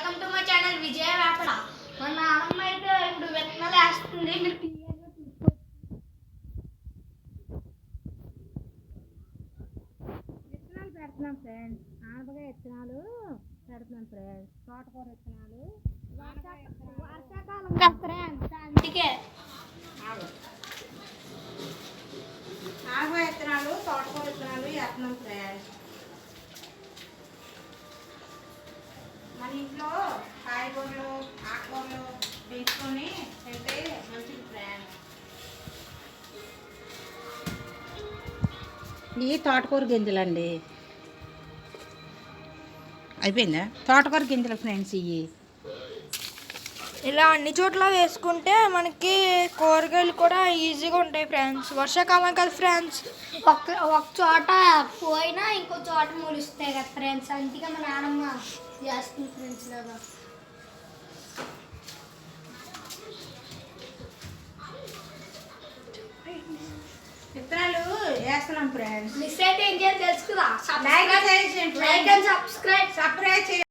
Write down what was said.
Welcome to my channel విజయ వేపడ. మన నాన్నమ్మ అయితే ఇప్పుడు విత్తనాలు వేస్తుంది. మీరు క్లియర్గా చూసుకోవచ్చు. విత్తనాలు పెడుతున్నాం ఫ్రెండ్స్. ఆనపకాయ విత్తనాలు పెడుతున్నాం ఫ్రెండ్స్. తోటకూర విత్తనాలు వర్షాకాలం కదా ఫ్రెండ్స్, అందుకే ఆనపకాయ విత్తనాలు తోటకూర విత్తనాలు వేస్తున్నాం ఫ్రెండ్స్. మన ఇంట్లో కాయగూరలు ఆకుకూరలు వేసుకొని తింటే మంచిది ఫ్రెండ్స్. ఈ తోటకూర గింజలండి. అయిపోయిందా? తోటకూర గింజలు ఫ్రెండ్స్. ఇవి ఇలా అన్ని చోట్ల వేసుకుంటే మనకి కూరగాయలు కూడా ఈజీగా ఉంటాయి ఫ్రెండ్స్. వర్షాకాలం కదా ఫ్రెండ్స్, ఒక చోట పోయినా ఇంకో చోట మొలుస్తాయి కదా ఫ్రెండ్స్. అందుకే మా నాన్నమ్మ చేస్తుంది ఫ్రెండ్స్. లాగా విత్తనాలు వేస్తున్నాం ఫ్రెండ్స్. మిస్ అయితే ఏం చేయాలి తెలుసు కదా. లైక్ అండ్ సబ్స్క్రైబ్ సబ్స్క్రైబ్ చేయండి.